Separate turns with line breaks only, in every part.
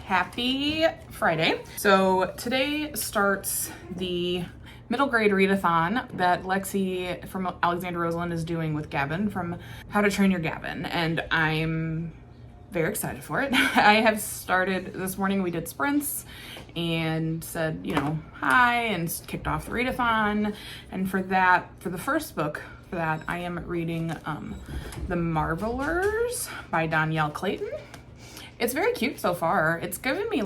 Happy Friday. So today starts the middle grade readathon that Lexi from Alexander Roseland is doing with Gavin from How to Train Your Gavin, and I'm very excited for it. I have started this morning. We did sprints and said, you know, hi, and kicked off the readathon. And for the first book for that, I am reading The Marvelers by Dhonielle Clayton. It's very cute so far. It's giving me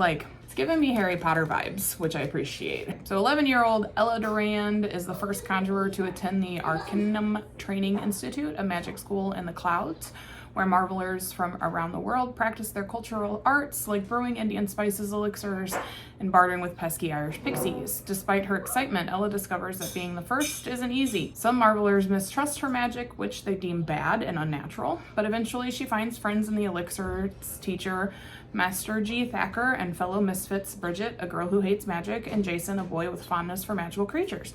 Harry Potter vibes, which I appreciate. So 11-year-old Elle Durand is the first conjurer to attend the Arcanum Training Institute, a magic school in the clouds, where marvelers from around the world practice their cultural arts like brewing Indian spices, elixirs, and bartering with pesky Irish pixies. Despite her excitement, Elle discovers that being the first isn't easy. Some marvelers mistrust her magic, which they deem bad and unnatural, but eventually she finds friends in the elixirs teacher, Master G. Thacker, and fellow misfits Bridget, a girl who hates magic, and Jason, a boy with fondness for magical creatures.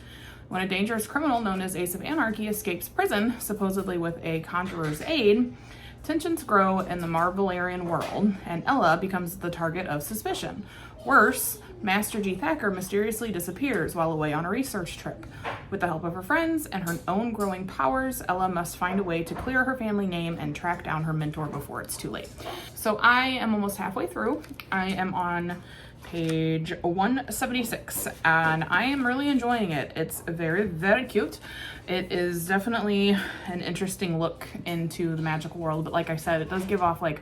When a dangerous criminal known as Ace of Anarchy escapes prison, supposedly with a conjurer's aid, tensions grow in the Marvelarian world, and Elle becomes the target of suspicion. Worse, Master G. Thacker mysteriously disappears while away on a research trip. With the help of her friends and her own growing powers, Elle must find a way to clear her family name and track down her mentor before it's too late. So I am almost halfway through. I am on page 176, and I am really enjoying it. It's very, very cute. It is definitely an interesting look into the magical world, but like I said, it does give off like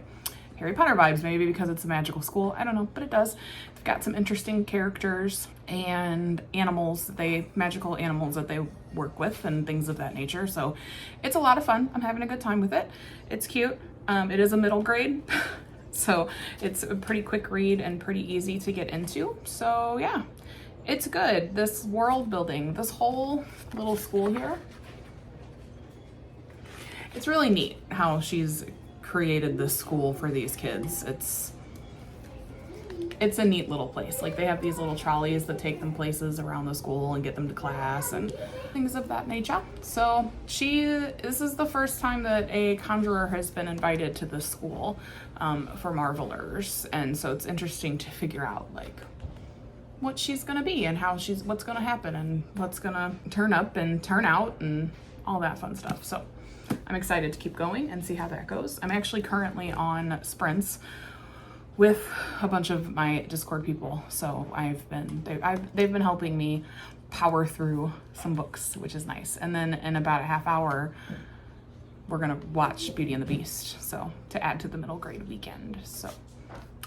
Harry Potter vibes, maybe because it's a magical school. I don't know, but it does. It's got some interesting characters and animals, magical animals that they work with and things of that nature. So it's a lot of fun. I'm having a good time with it. It's cute. It is a middle grade. So it's a pretty quick read and pretty easy to get into. So yeah, it's good. This world building, this whole little school here, it's really neat how she's created this school for these kids. It's a neat little place. Like, they have these little trolleys that take them places around the school and get them to class and things of that nature. So this is the first time that a conjurer has been invited to this school for Marvelers. And so it's interesting to figure out like what she's gonna be and what's gonna happen and what's gonna turn up and turn out and all that fun stuff. So I'm excited to keep going and see how that goes. I'm actually currently on sprints with a bunch of my Discord people, so they've been helping me power through some books, which is nice. And then in about a half hour, we're gonna watch Beauty and the Beast, so to add to the middle grade weekend. So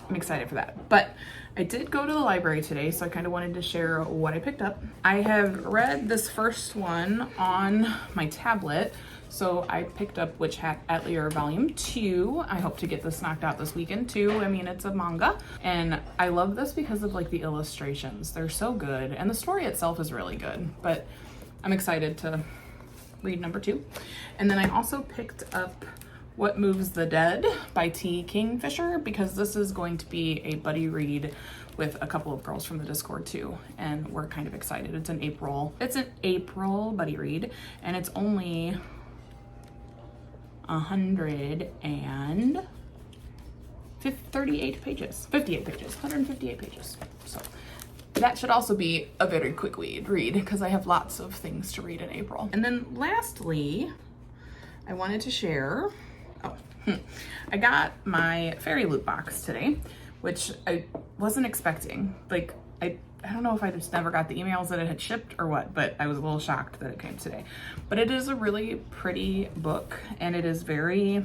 I'm excited for that. But I did go to the library today, so I kind of wanted to share what I picked up. I have read this first one on my tablet. So I picked up Witch Hat Atelier Volume 2. I hope to get this knocked out this weekend too. I mean, it's a manga, and I love this because of like the illustrations. They're so good, and the story itself is really good, but I'm excited to read number 2. And then I also picked up What Moves the Dead by Kingfisher, because this is going to be a buddy read with a couple of girls from the Discord too, and we're kind of excited. It's an April buddy read, and it's only 100 and 38 pages, 58 pages, 158 pages. So that should also be a very quick read because I have lots of things to read in April. And then lastly, I wanted to share, I got my fairy loot box today, which I wasn't expecting. Like, I don't know if I just never got the emails that it had shipped or what, but I was a little shocked that it came today. But it is a really pretty book, and it is very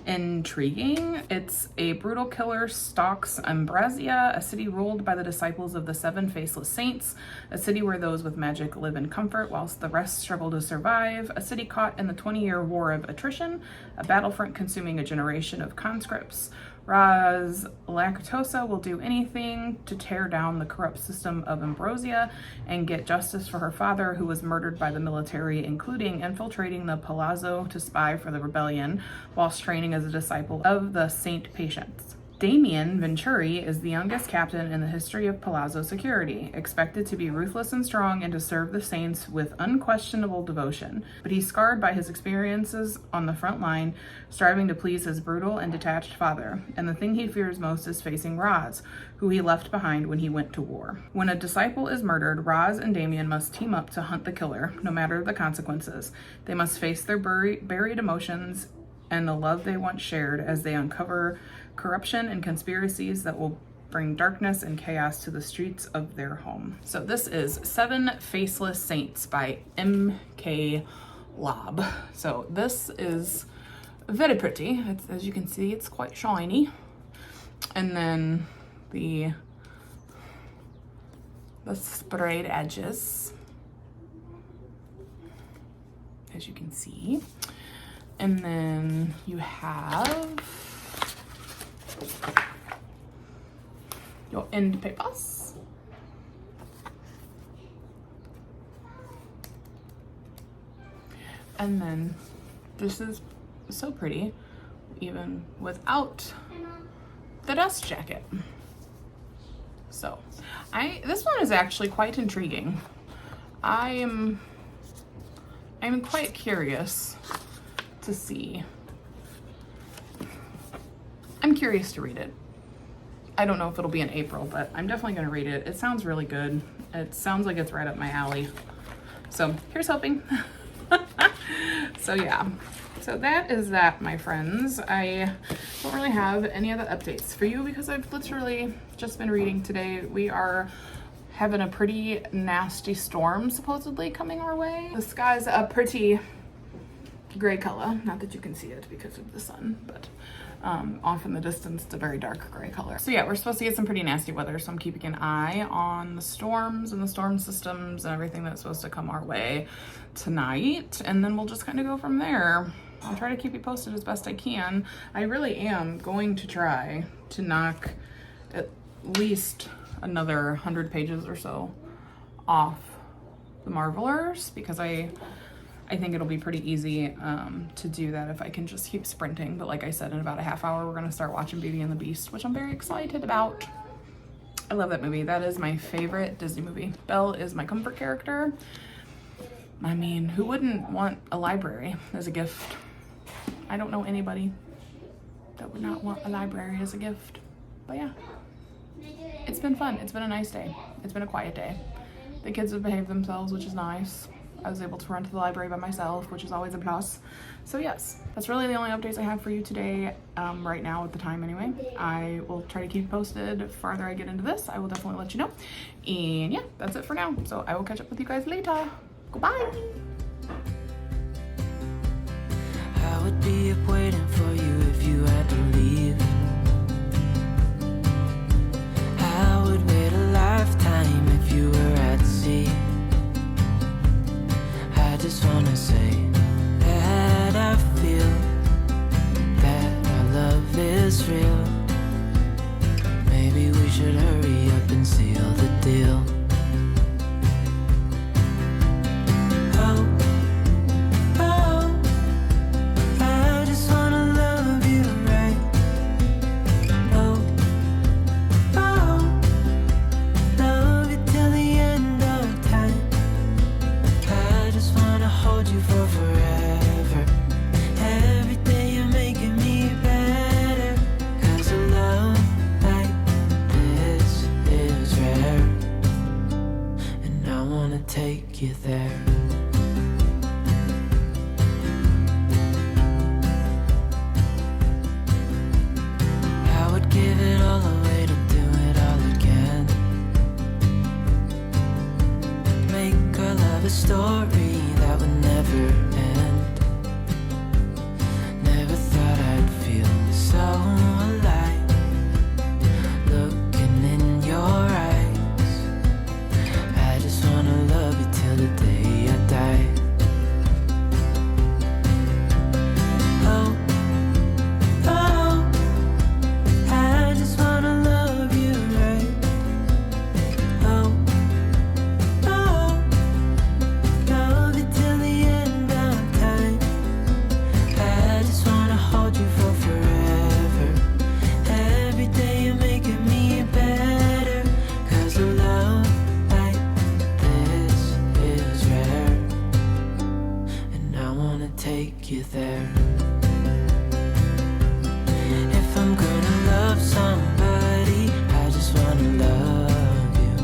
intriguing. It's a brutal killer stalks Ambrosia, a city ruled by the disciples of the seven faceless saints, a city where those with magic live in comfort whilst the rest struggle to survive, a city caught in the 20-year war of attrition, a battlefront consuming a generation of conscripts. Roz Lactosa will do anything to tear down the corrupt system of Ambrosia and get justice for her father, who was murdered by the military, including infiltrating the Palazzo to spy for the rebellion whilst training as a disciple of the Saint Patience. Damien Venturi is the youngest captain in the history of Palazzo security, expected to be ruthless and strong and to serve the saints with unquestionable devotion. But he's scarred by his experiences on the front line, striving to please his brutal and detached father. And the thing he fears most is facing Roz, who he left behind when he went to war. When a disciple is murdered, Roz and Damien must team up to hunt the killer, no matter the consequences. They must face their buried emotions and the love they once shared as they uncover corruption and conspiracies that will bring darkness and chaos to the streets of their home. So this is Seven Faceless Saints by M.K. Lobb. So this is very pretty. As you can see, it's quite shiny. And then the sprayed edges, as you can see. And then you have your end papers. And then this is so pretty, even without the dust jacket. So this one is actually quite intriguing. I'm quite curious to see. I'm curious to read it. I don't know if it'll be in April, but I'm definitely going to read it. It sounds really good. It sounds like it's right up my alley. So here's hoping. So yeah, so that is that, my friends. I don't really have any other updates for you because I've literally just been reading today. We are having a pretty nasty storm supposedly coming our way. The sky's a pretty gray color, not that you can see it because of the sun, but off in the distance it's a very dark gray color. So yeah, we're supposed to get some pretty nasty weather, so I'm keeping an eye on the storms and the storm systems and everything that's supposed to come our way tonight, and then we'll just kind of go from there. I'll try to keep you posted as best I can. I really am going to try to knock at least another 100 pages or so off the Marvelers, because I think it'll be pretty easy to do that if I can just keep sprinting. But like I said, in about a half hour, we're gonna start watching Beauty and the Beast, which I'm very excited about. I love that movie. That is my favorite Disney movie. Belle is my comfort character. I mean, who wouldn't want a library as a gift? I don't know anybody that would not want a library as a gift. But yeah, it's been fun. It's been a nice day. It's been a quiet day. The kids have behaved themselves, which is nice. I was able to run to the library by myself, which is always a plus. So yes, that's really the only updates I have for you today, right now at the time anyway. I will try to keep you posted. The farther I get into this, I will definitely let you know. And yeah, that's it for now. So I will catch up with you guys later. Goodbye.
I would be up waiting for you if you had to leave. I would wait a lifetime if you were at sea. I just wanna say that I feel that our love is real. Maybe we should hurry up and seal the deal. Oh, I just wanna love you right. take you there. I would give it all away to do it all again. Make our love a story that would never end. Never thought I'd feel so alive, looking in your eyes. I just wanna love you till the day I die. Oh, oh, I just wanna love you right. Oh, oh, love you till the end of time. I just wanna hold you for forever. Every day you're making me better. 'Cause a love like this is rare, and I wanna take you there. If I'm gonna love somebody, I just wanna love you.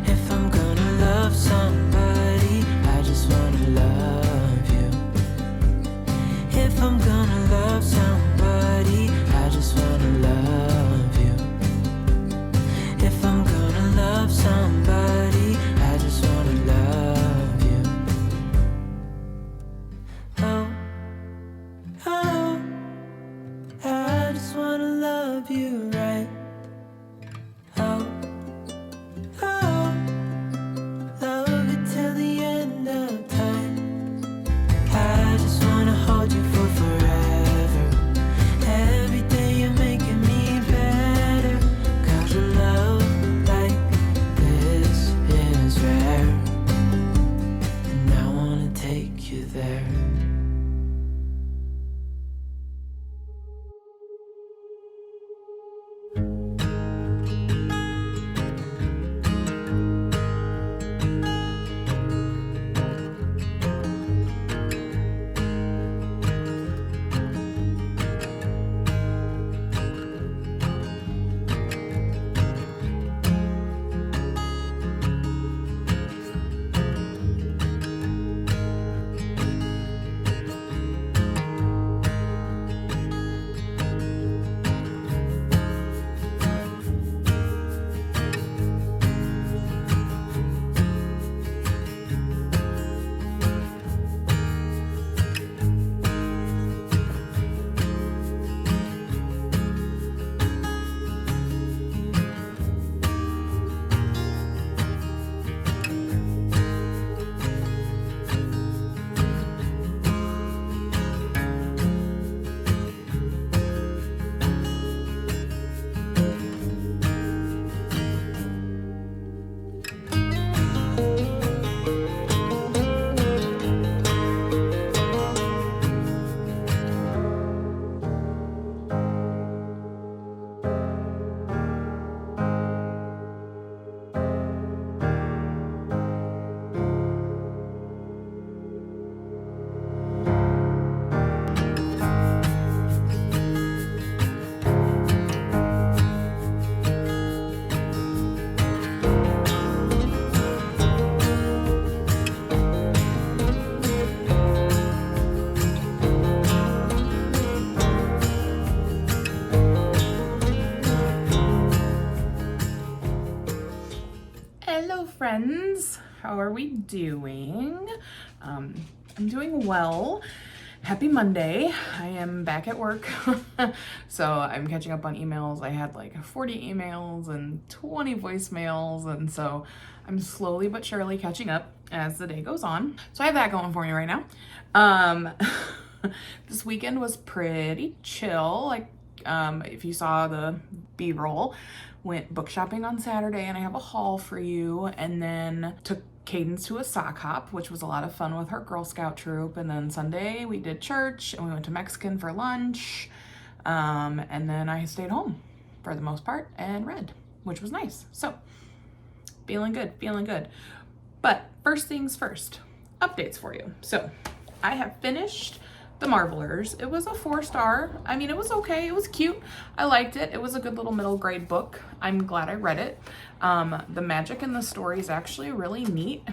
If I'm gonna love somebody, I just wanna love you. If I'm gonna love somebody, I just wanna love you. If I'm gonna love somebody, I just wanna love you. Oh, oh, I just wanna love you right. Oh, oh, love you till the end of time. I just wanna hold you for forever. Every day you're making me better. 'Cause a love like this is rare, and I wanna take you there.
Hello friends, how are we doing? I'm doing well. Happy Monday. I am back at work. So I'm catching up on emails. I had like 40 emails and 20 voicemails, and so I'm slowly but surely catching up as the day goes on. So I have that going for me right now. This weekend was pretty chill. Like if you saw the B-roll, went book shopping on Saturday, and I have a haul for you, and then took Cadence to a sock hop, which was a lot of fun with her Girl Scout troop. And then Sunday we did church, and we went to Mexican for lunch, and then I stayed home for the most part and read, which was nice. So feeling good. But first things first, updates for you. So I have finished The Marvelers. It was a 4-star. I mean, it was okay. It was cute. I liked it. It was a good little middle grade book. I'm glad I read it. The magic in the story is actually really neat,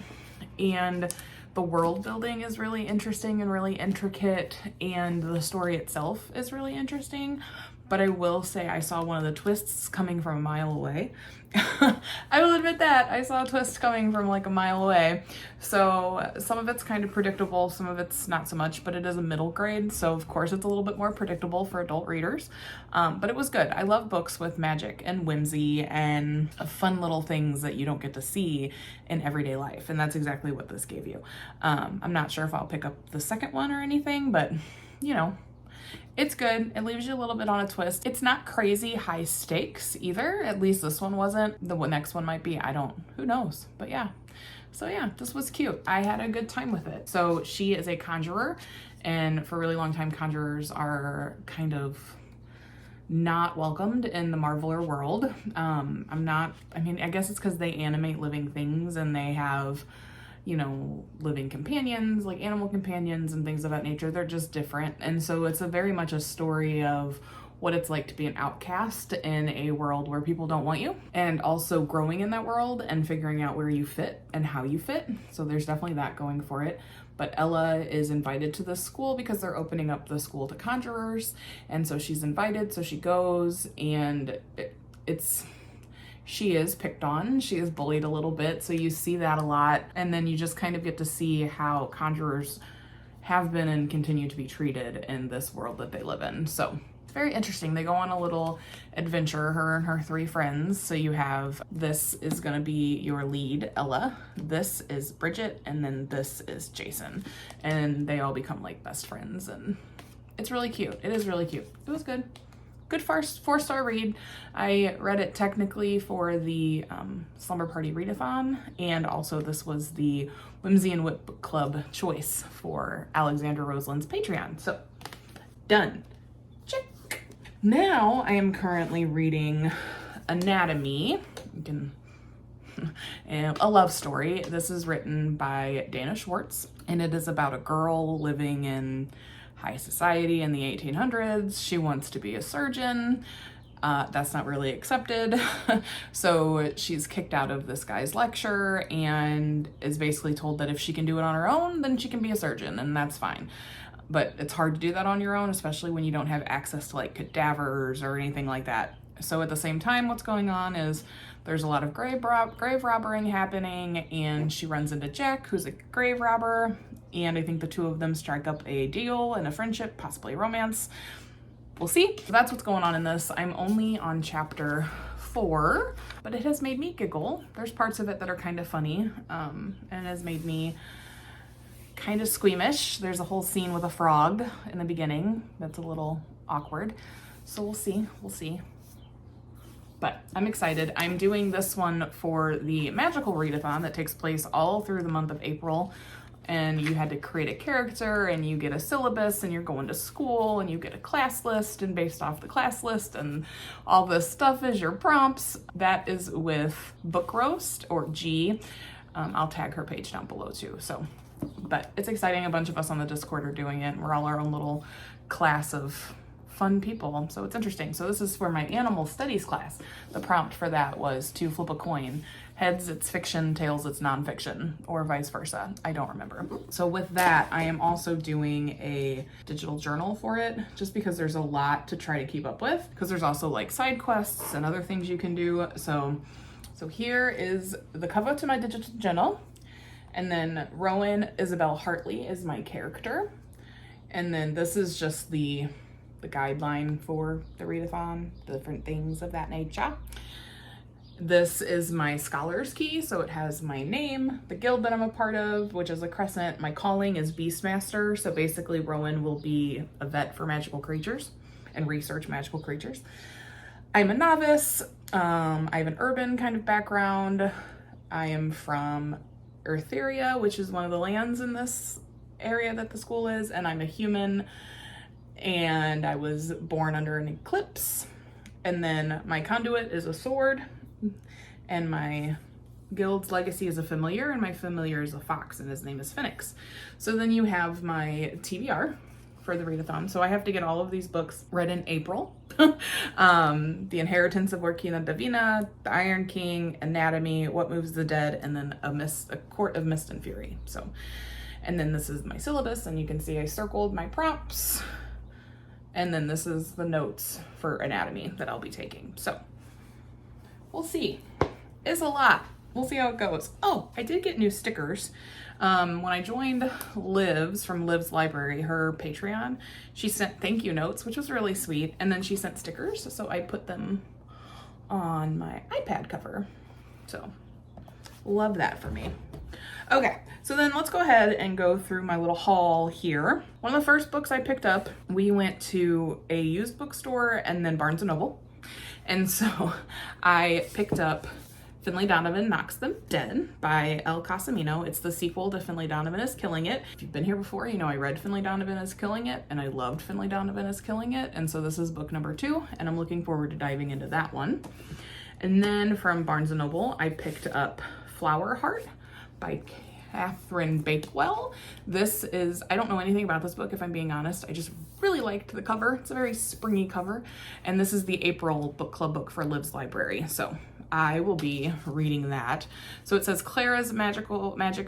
and the world building is really interesting and really intricate, and the story itself is really interesting. But I will say I saw one of the twists coming from a mile away. I will admit that. I saw a twist coming from like a mile away. So some of it's kind of predictable, some of it's not so much, but it is a middle grade. So of course it's a little bit more predictable for adult readers. But it was good. I love books with magic and whimsy and fun little things that you don't get to see in everyday life. And that's exactly what this gave you. I'm not sure if I'll pick up the second one or anything, but you know, it's good. It leaves you a little bit on a twist. It's not crazy high stakes either. At least this one wasn't. The next one might be. Who knows? But yeah. So yeah, this was cute. I had a good time with it. So she is a conjurer, and for a really long time, conjurers are kind of not welcomed in the Marveler world. I guess it's because they animate living things and they have, you know, living companions, like animal companions and things of that nature. They're just different. And so it's very much a story of what it's like to be an outcast in a world where people don't want you, and also growing in that world and figuring out where you fit and how you fit. So there's definitely that going for it. But Elle is invited to this school because they're opening up the school to conjurers. And so she's invited, so she goes, and she is picked on, she is bullied a little bit, so you see that a lot, and then you just kind of get to see how conjurers have been and continue to be treated in this world that they live in. So it's very interesting. They go on a little adventure, her and her 3 friends. So you have, this is going to be your lead, Elle, this is Bridget, and then this is Jason, and they all become like best friends, and it's really cute. It is really cute. It was good. Good 4-star read. I read it technically for the Slumber Party Readathon, and also this was the Whimsy and Wit Book Club choice for Alexandra Roseland's Patreon. So, done. Check. Now I am currently reading Anatomy. A love story. This is written by Dana Schwartz, and it is about a girl living in high society in the 1800s. She wants to be a surgeon. That's not really accepted. So she's kicked out of this guy's lecture and is basically told that if she can do it on her own, then she can be a surgeon, and that's fine. But it's hard to do that on your own, especially when you don't have access to like cadavers or anything like that. So at the same time, what's going on is there's a lot of grave robbing happening, and she runs into Jack, who's a grave robber, and I think the 2 of them strike up a deal and a friendship, possibly a romance. We'll see. So that's what's going on in this. I'm only on chapter 4, but it has made me giggle. There's parts of it that are kind of funny, and it has made me kind of squeamish. There's a whole scene with a frog in the beginning that's a little awkward. So we'll see. But I'm excited. I'm doing this one for the Magical Readathon that takes place all through the month of April. And you had to create a character, and you get a syllabus, and you're going to school, and you get a class list, and based off the class list and all this stuff is your prompts. That is with Book Roast, or G. I'll tag her page down below too. So, but it's exciting. A bunch of us on the Discord are doing it, and we're all our own little class of fun people. So it's interesting. So this is for my animal studies class. The prompt for that was to flip a coin. Heads, it's fiction, tails, it's nonfiction, or vice versa. I don't remember. So with that, I am also doing a digital journal for it, just because there's a lot to try to keep up with, because there's also like side quests and other things you can do. So here is the cover to my digital journal. And then Rowan Isabel Hartley is my character. And then this is just the guideline for the readathon, different things of that nature. This is my scholar's key, so it has my name, the guild that I'm a part of, which is a crescent. My calling is Beastmaster, so basically Rowan will be a vet for magical creatures and research magical creatures. I'm a novice. I have an urban kind of background. I am from Eartheria, which is one of the lands in this area that the school is, and I'm a human, and I was born under an eclipse. And then my conduit is a sword, and my guild's legacy is a familiar, and my familiar is a fox, and his name is Phoenix. So then you have my TBR, for the readathon. So I have to get all of these books read in April. The Inheritance of Workina Davina, The Iron King, Anatomy, What Moves the Dead, and then a Court of Mist and Fury. So, and then this is my syllabus, and you can see I circled my prompts. And then this is the notes for anatomy that I'll be taking. So we'll see. It's a lot. We'll see how it goes. Oh, I did get new stickers. When I joined Liv's from Liv's library, her Patreon, she sent thank you notes, which was really sweet. And then she sent stickers. So I put them on my iPad cover. So love that for me. Okay, so then let's go ahead and go through my little haul here. One of the first books I picked up, we went to a used bookstore and then Barnes & Noble. And so I picked up Finlay Donovan Knocks Them Dead by Elle Casimano. It's the sequel to Finlay Donovan is Killing It. If you've been here before, you know I read Finlay Donovan is Killing It, and I loved Finlay Donovan is Killing It. And so this is book number 2, and I'm looking forward to diving into that one. And then from Barnes & Noble, I picked up Flowerheart by Catherine Bakewell. This is, I don't know anything about this book if I'm being honest. I just really liked the cover. It's a very springy cover. And this is the April book club book for Liv's library. So I will be reading that. So it says, Clara's magic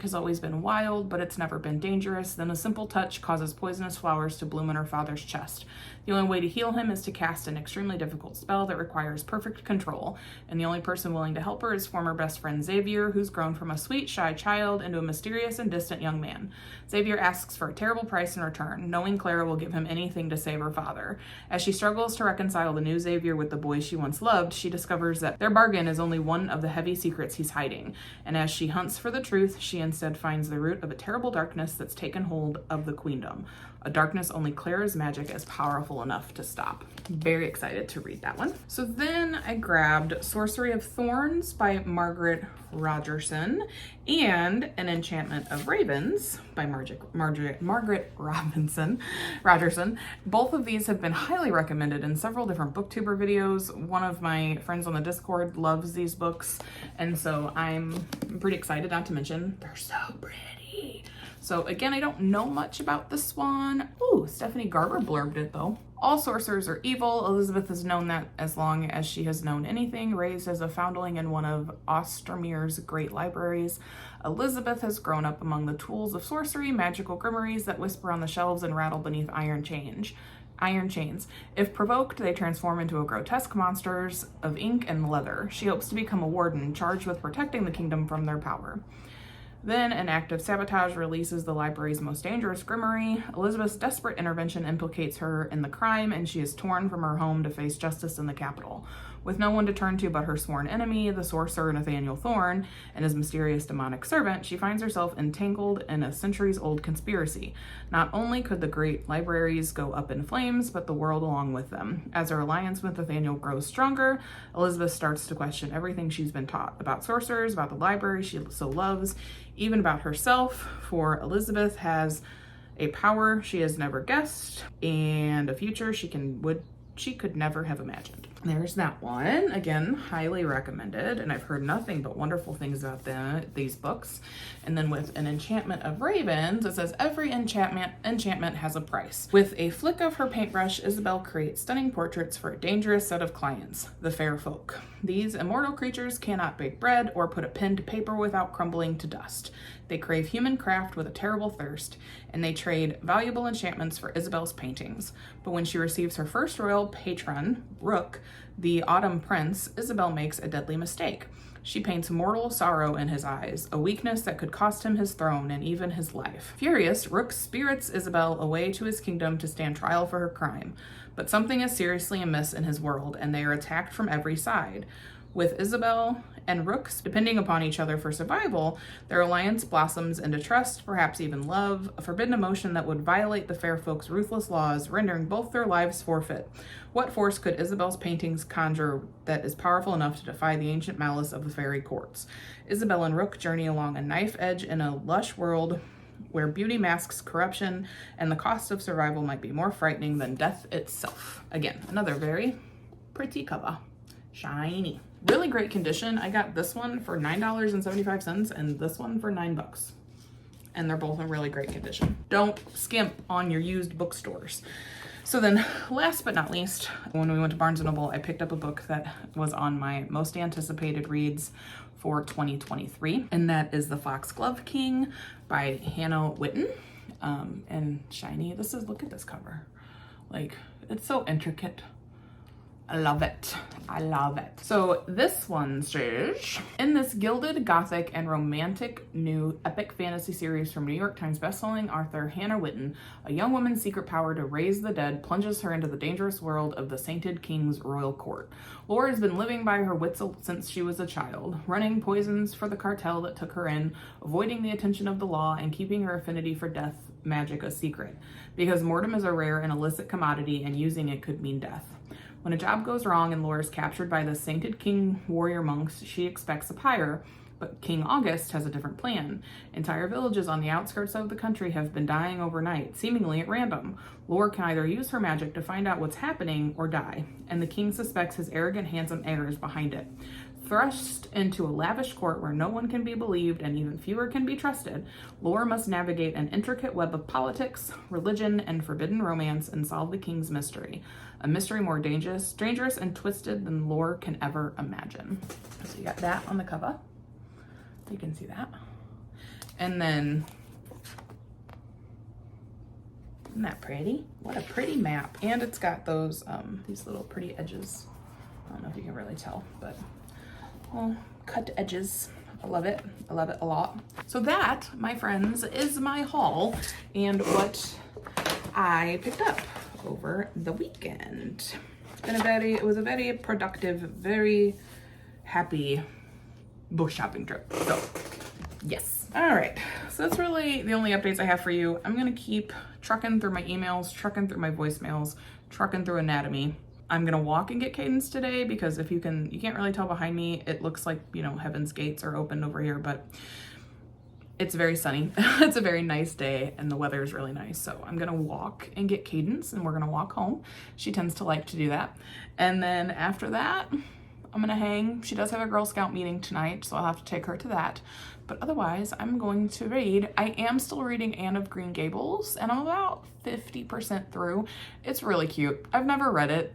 has always been wild, but it's never been dangerous. Then a simple touch causes poisonous flowers to bloom in her father's chest. The only way to heal him is to cast an extremely difficult spell that requires perfect control. And the only person willing to help her is former best friend Xavier, who's grown from a sweet, shy child into a mysterious and distant young man. Xavier asks for a terrible price in return, knowing Clara will give him anything to save her father. As she struggles to reconcile the new Xavier with the boy she once loved, she discovers that their bargain is only one of the heavy secrets he's hiding. And as she hunts for the truth, she instead finds the root of a terrible darkness that's taken hold of the queendom. A darkness only Clara's magic is powerful enough to stop. Very excited to read that one. So then I grabbed Sorcery of Thorns by Margaret Rogerson and An Enchantment of Ravens by Margaret Rogerson. Both of these have been highly recommended in several different booktuber videos. One of my friends on the Discord loves these books, and so I'm pretty excited, not to mention they're so pretty. So again, I don't know much about this one. Ooh, Stephanie Garber blurbed it though. All sorcerers are evil. Elizabeth has known that as long as she has known anything. Raised as a foundling in one of Ostermere's great libraries, Elizabeth has grown up among the tools of sorcery, magical grimoires that whisper on the shelves and rattle beneath iron chains. If provoked, they transform into grotesque monsters of ink and leather. She hopes to become a warden charged with protecting the kingdom from their power. Then an act of sabotage releases the library's most dangerous grimoire. Elizabeth's desperate intervention implicates her in the crime, and she is torn from her home to face justice in the capital. With no one to turn to but her sworn enemy, the sorcerer Nathaniel Thorn, and his mysterious demonic servant, she finds herself entangled in a centuries-old conspiracy. Not only could the great libraries go up in flames, but the world along with them. As her alliance with Nathaniel grows stronger, Elizabeth starts to question everything she's been taught about sorcerers, about the library she so loves, even about herself, for Elizabeth has a power she has never guessed and a future she could never have imagined. There's that one. Again, highly recommended, and I've heard nothing but wonderful things about these books. And then with An Enchantment of Ravens, it says every enchantment has a price. With a flick of her paintbrush, Isabel creates stunning portraits for a dangerous set of clients, the fair folk. These immortal creatures cannot bake bread or put a pen to paper without crumbling to dust. They crave human craft with a terrible thirst, and they trade valuable enchantments for Isabel's paintings. But when she receives her first royal patron, Rook, the Autumn Prince, Isabel makes a deadly mistake. She paints mortal sorrow in his eyes, a weakness that could cost him his throne and even his life. Furious, Rook spirits Isabel away to his kingdom to stand trial for her crime. But something is seriously amiss in his world, and they are attacked from every side. With Isabel and Rook depending upon each other for survival, their alliance blossoms into trust, perhaps even love, a forbidden emotion that would violate the fair folk's ruthless laws, rendering both their lives forfeit. What force could Isabel's paintings conjure that is powerful enough to defy the ancient malice of the fairy courts? Isabel and Rook journey along a knife edge in a lush world where beauty masks corruption, and the cost of survival might be more frightening than death itself. Again, another very pretty cover. Shiny. Really great condition. I got this one for $9.75 and this one for $9. and they're both in really great condition. Don't skimp on your used bookstores. So then, last but not least, when we went to Barnes & Noble, I picked up a book that was on my most anticipated reads for 2023, and that is The Foxglove King by Hannah Whitten. And shiny. Look at this cover. Like, it's so intricate. I love it. I love it. So this one says, in this gilded, gothic, and romantic new epic fantasy series from New York Times bestselling author Hannah Whitten, a young woman's secret power to raise the dead plunges her into the dangerous world of the sainted king's royal court. Laura has been living by her wits since she was a child, running poisons for the cartel that took her in, avoiding the attention of the law, and keeping her affinity for death magic a secret, because mortem is a rare and illicit commodity and using it could mean death. When a job goes wrong and Laura is captured by the sainted king warrior monks, she expects a pyre, but King August has a different plan. Entire villages on the outskirts of the country have been dying overnight, seemingly at random. Laura can either use her magic to find out what's happening or die, and the king suspects his arrogant, handsome heir is behind it. Thrust into a lavish court where no one can be believed and even fewer can be trusted, Laura must navigate an intricate web of politics, religion, and forbidden romance and solve the king's mystery. A mystery more dangerous and twisted than Laura can ever imagine. So you got that on the cover. You can see that. And then, isn't that pretty? What a pretty map. And it's got those, these little pretty edges. I don't know if you can really tell, but well, cut edges. I love it. I love it a lot. So that, my friends, is my haul and what I picked up over the weekend. It was a very productive, very happy book shopping trip. So yes. All right. So that's really the only updates I have for you. I'm going to keep trucking through my emails, trucking through my voicemails, trucking through anatomy. I'm gonna walk and get cadence today because you can't really tell behind me. It looks like, you know, heaven's gates are opened over here, but it's very sunny. It's a very nice day and the weather is really nice. So I'm gonna walk and get cadence and we're gonna walk home. She tends to like to do that. And then after that, I'm gonna hang. She does have a Girl Scout meeting tonight, so I'll have to take her to that. But otherwise, I'm going to read. I am still reading Anne of Green Gables and I'm about 50% through. It's really cute. I've never read it,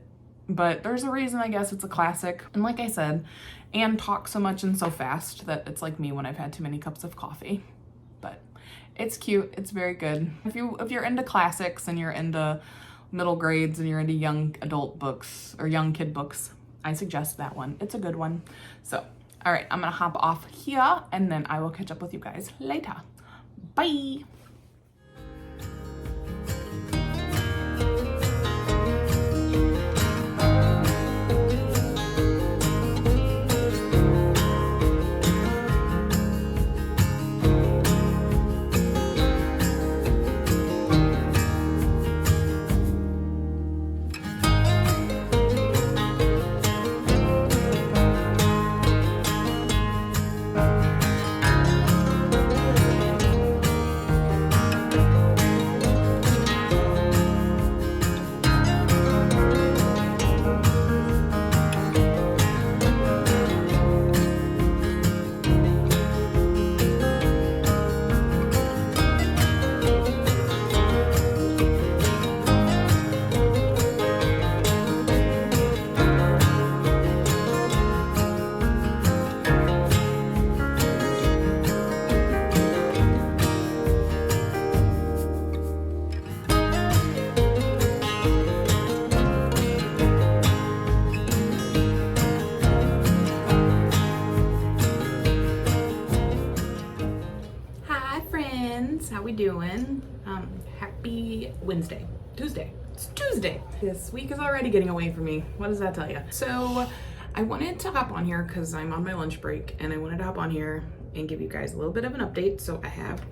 but there's a reason, I guess. It's a classic. And like I said, Anne talks so much and so fast that it's like me when I've had too many cups of coffee. But it's cute. It's very good. If you're into classics and you're into middle grades and you're into young adult books or young kid books, I suggest that one. It's a good one. So, all right, I'm gonna hop off here and then I will catch up with you guys later. Bye. How we doing? Happy Wednesday. Tuesday. It's Tuesday. This week is already getting away from me. What does that tell you? So I wanted to hop on here because I'm on my lunch break and I wanted to hop on here and give you guys a little bit of an update. So I have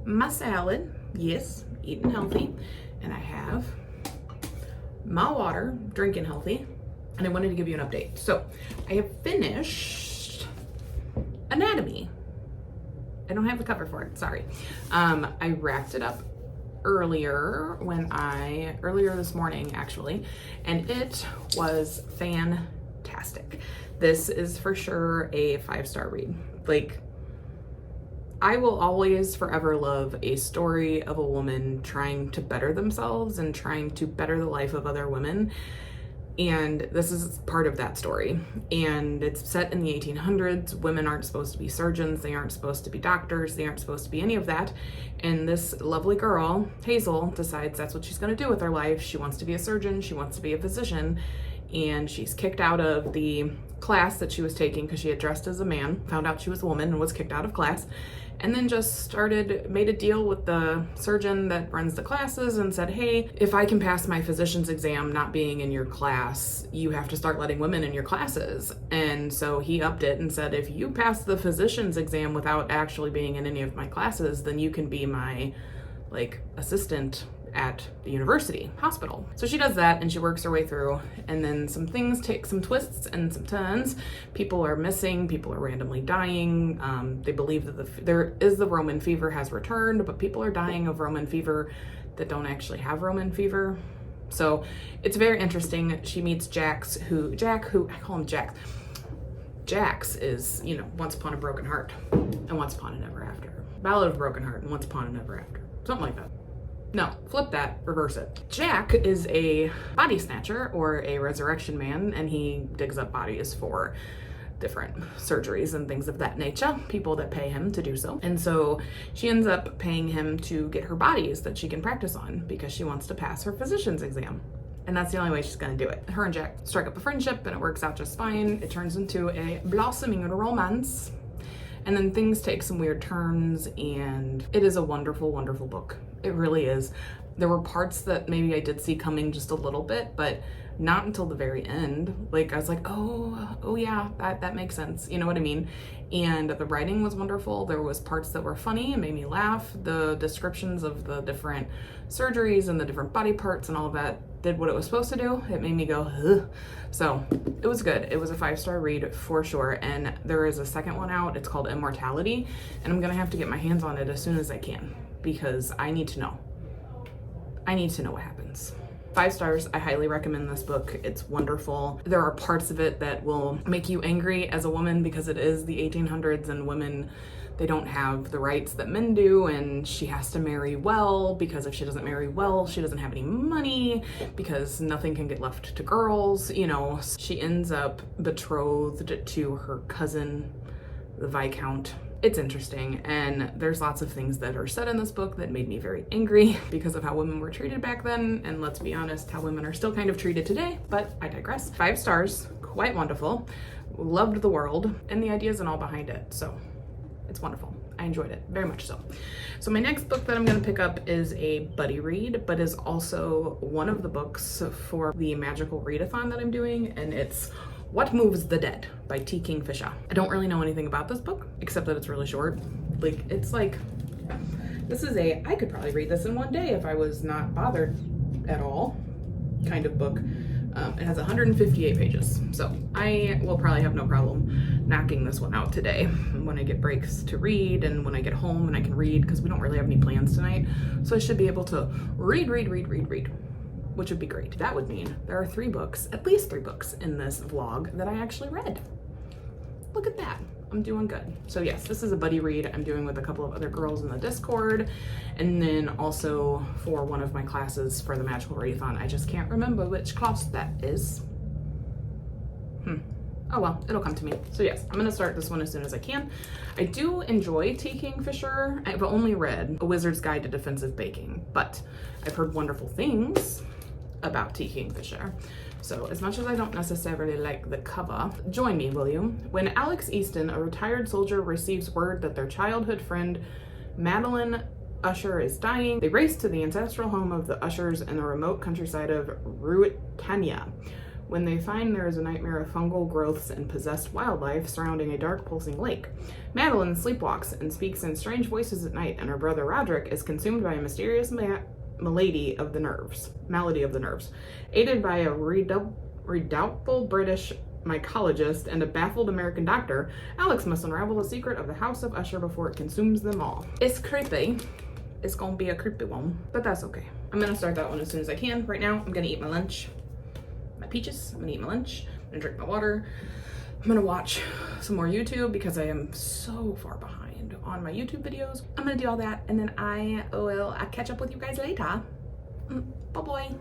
my salad, yes, eating healthy, and I have my water, drinking healthy, and I wanted to give you an update. So I have finished anatomy. I don't have the cover for it, sorry. I wrapped it up earlier this morning actually, and it was fantastic. This is for sure a 5-star read. Like, I will always forever love a story of a woman trying to better themselves and trying to better the life of other women. And this is part of that story. And it's set in the 1800s. Women aren't supposed to be surgeons. They aren't supposed to be doctors. They aren't supposed to be any of that. And this lovely girl, Hazel, decides that's what she's going to do with her life. She wants to be a surgeon. She wants to be a physician. And she's kicked out of the class that she was taking because she had dressed as a man, found out she was a woman and was kicked out of class. And then just made a deal with the surgeon that runs the classes and said, hey, if I can pass my physician's exam not being in your class, you have to start letting women in your classes. And so he upped it and said, if you pass the physician's exam without actually being in any of my classes, then you can be my assistant at the university hospital. So she does that and she works her way through, and then some things take some twists and some turns. People are missing, people are randomly dying. They believe that the Roman fever has returned, but people are dying of Roman fever that don't actually have Roman fever. So it's very interesting. She meets Jax, who I call him Jax. Jax is, Once Upon a Broken Heart and Once Upon an Ever After. Ballad of a Broken Heart and Once Upon an Ever After. Something like that. No, flip that, reverse it. Jack is a body snatcher or a resurrection man, and he digs up bodies for different surgeries and things of that nature, people that pay him to do so. And so she ends up paying him to get her bodies that she can practice on because she wants to pass her physician's exam. And that's the only way she's gonna do it. Her and Jack strike up a friendship and it works out just fine. It turns into a blossoming romance. And then things take some weird turns, and it is a wonderful, wonderful book. It really is. There were parts that maybe I did see coming just a little bit, but not until the very end. I was like, oh yeah, that makes sense. You know what I mean? And the writing was wonderful. There was parts that were funny and made me laugh. The descriptions of the different surgeries and the different body parts and all of that did what it was supposed to do. It made me go, ugh. So it was good. It was a 5-star read for sure. And there is a second one out. It's called Immortality. And I'm gonna have to get my hands on it as soon as I can because I need to know. I need to know what happens. 5 stars. I highly recommend this book. It's wonderful. There are parts of it that will make you angry as a woman because it is the 1800s and women, they don't have the rights that men do, and she has to marry well because if she doesn't marry well, she doesn't have any money because nothing can get left to girls. She ends up betrothed to her cousin, the Viscount. It's interesting, and there's lots of things that are said in this book that made me very angry because of how women were treated back then, and let's be honest, how women are still kind of treated today, but I digress. 5 stars, quite wonderful. Loved the world and the ideas and all behind it, so it's wonderful. I enjoyed it very much so. So my next book that I'm going to pick up is a buddy read, but is also one of the books for the magical readathon that I'm doing, and it's What Moves the Dead by T. Kingfisher. I don't really know anything about this book, except that it's really short. I could probably read this in one day if I was not bothered at all kind of book. It has 158 pages, so I will probably have no problem knocking this one out today when I get breaks to read and when I get home and I can read because we don't really have any plans tonight. So I should be able to read, which would be great. That would mean there are at least three books in this vlog that I actually read. Look at that. I'm doing good. So yes, this is a buddy read I'm doing with a couple of other girls in the Discord, and then also for one of my classes for the Magical Readathon. I just can't remember which class that is. Oh well, it'll come to me. So yes, I'm gonna start this one as soon as I can. I do enjoy T. Kingfisher. I've only read A Wizard's Guide to Defensive Baking, but I've heard wonderful things about T. Kingfisher. So as much as I don't necessarily like the cover, join me, will you? When Alex Easton, a retired soldier, receives word that their childhood friend Madeline Usher is dying, they race to the ancestral home of the Ushers in the remote countryside of Ruitania. When they find there is a nightmare of fungal growths and possessed wildlife surrounding a dark pulsing lake. Madeline sleepwalks and speaks in strange voices at night, and her brother Roderick is consumed by a mysterious malady of the nerves. Aided by a redoubtable British mycologist and a baffled American doctor, Alex must unravel the secret of the House of Usher before it consumes them all. It's creepy. It's gonna be a creepy one, but that's okay. I'm gonna start that one as soon as I can. Right now, I'm gonna eat my lunch. My peaches. I'm gonna eat my lunch. I'm gonna drink my water. I'm gonna watch some more YouTube because I am so far behind on my YouTube videos. I'm gonna do all that and then I'll catch up with you guys later. Bye-bye.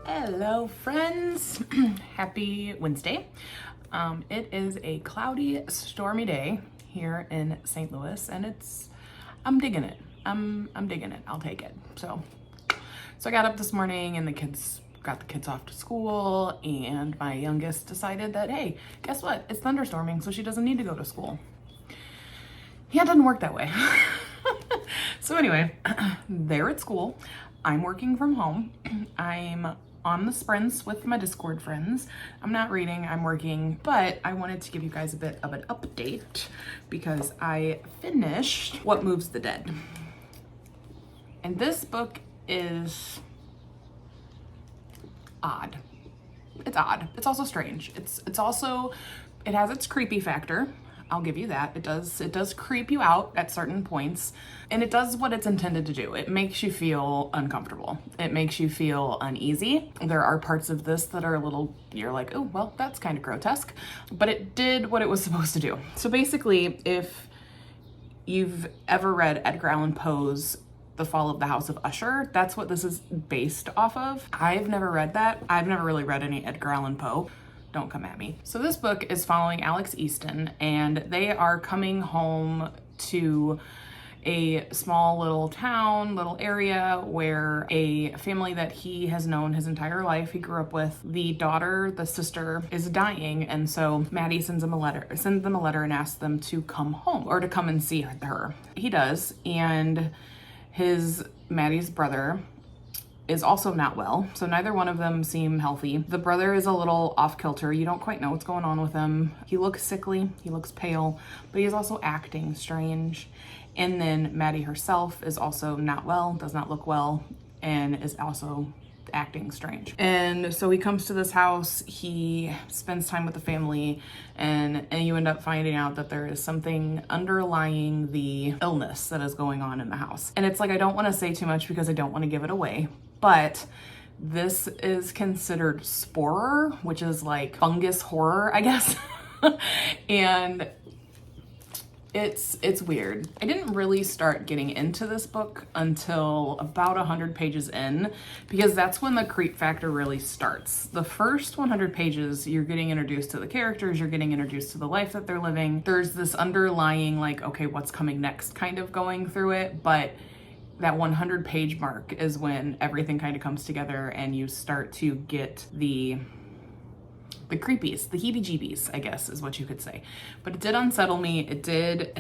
Hello friends, happy Wednesday. It is a cloudy, stormy day here in St. Louis and I'm digging it. I'm digging it, I'll take it. So I got up this morning and got the kids off to school and my youngest decided that, hey, guess what? It's thunderstorming, so she doesn't need to go to school. Yeah, it doesn't work that way. So anyway, they're at school. I'm working from home. I'm on the sprints with my Discord friends. I'm not reading, I'm working, but I wanted to give you guys a bit of an update because I finished What Moves the Dead. And this book is odd. It's odd. It's also strange. It has its creepy factor. I'll give you that. It does creep you out at certain points, and it does what it's intended to do. It makes you feel uncomfortable. It makes you feel uneasy. There are parts of this that are you're like, oh, well, that's kind of grotesque, but it did what it was supposed to do. So basically, if you've ever read Edgar Allan Poe's The Fall of the House of Usher, that's what this is based off of. I've never read that. I've never really read any Edgar Allan Poe. Don't come at me. So this book is following Alex Easton, and they are coming home to a small little area where a family that he has known his entire life, he grew up with, the sister is dying, and so Maddie sends them a letter and asks them to come home or to come and see her. He does, and Maddie's brother is also not well, so neither one of them seem healthy. The brother is a little off kilter. You don't quite know what's going on with him. He looks sickly, he looks pale, but he's also acting strange. And then Maddie herself is also not well, does not look well, and is also acting strange. And so he comes to this house, he spends time with the family, and you end up finding out that there is something underlying the illness that is going on in the house. And it's like, I don't want to say too much because I don't want to give it away, but this is considered sporer, which is like fungus horror, I guess. And it's weird. I didn't really start getting into this book until about 100 pages in, because that's when the creep factor really starts. The first 100 pages, you're getting introduced to the characters, you're getting introduced to the life that they're living. There's this underlying, like, okay, what's coming next kind of going through it, but that 100 page mark is when everything kind of comes together and you start to get the creepies, the heebie-jeebies, I guess is what you could say. But it did unsettle me. It did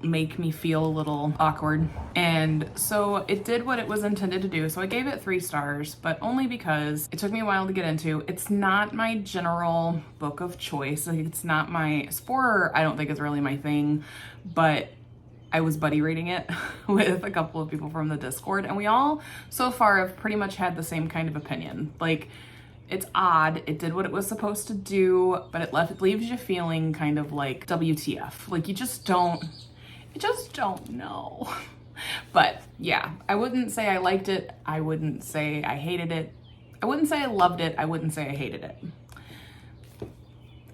make me feel a little awkward. And so it did what it was intended to do. So I gave it 3 stars, but only because it took me a while to get into. It's not my general book of choice. Like, it's not my sporer. I don't think is really my thing, but I was buddy reading it with a couple of people from the Discord, and we all so far have pretty much had the same kind of opinion. Like, it's odd, it did what it was supposed to do, but it leaves you feeling kind of like WTF. Like, you just don't know. But yeah, I wouldn't say I liked it. I wouldn't say I hated it. I wouldn't say I loved it. I wouldn't say I hated it.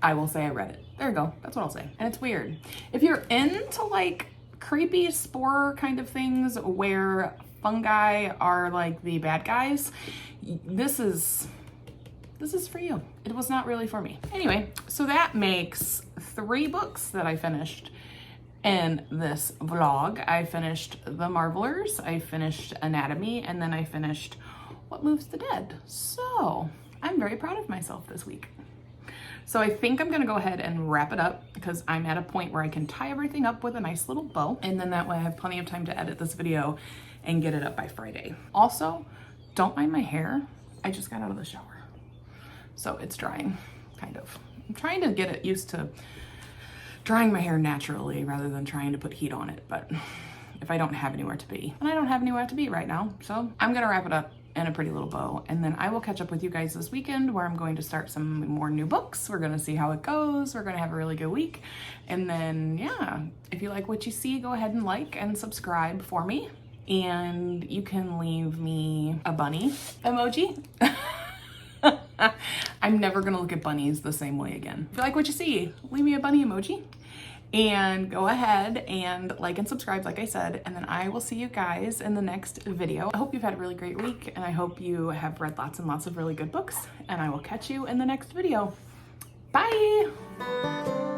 I will say I read it. There you go. That's what I'll say. And it's weird. If you're into like creepy spore kind of things where fungi are like the bad guys, this is for you. It was not really for me. Anyway, so that makes 3 books that I finished in this vlog. I finished The Marvelers, I finished Anatomy, and then I finished What Moves the Dead. So I'm very proud of myself this week. So I think I'm gonna go ahead and wrap it up because I'm at a point where I can tie everything up with a nice little bow, and then that way I have plenty of time to edit this video and get it up by Friday. Also, don't mind my hair. I just got out of the shower. So it's drying, kind of. I'm trying to get it used to drying my hair naturally rather than trying to put heat on it, but if I don't have anywhere to be, and I don't have anywhere to be right now, so I'm gonna wrap it up in a pretty little bow, and then I will catch up with you guys this weekend where I'm going to start some more new books. We're gonna see how it goes. We're gonna have a really good week, and then yeah, if you like what you see, go ahead and like and subscribe for me, and you can leave me a bunny emoji. I'm never gonna look at bunnies the same way again. If you like what you see, leave me a bunny emoji, and go ahead and like and subscribe like I said, and then I will see you guys in the next video. I hope you've had a really great week, and I hope you have read lots and lots of really good books, and I will catch you in the next video. Bye!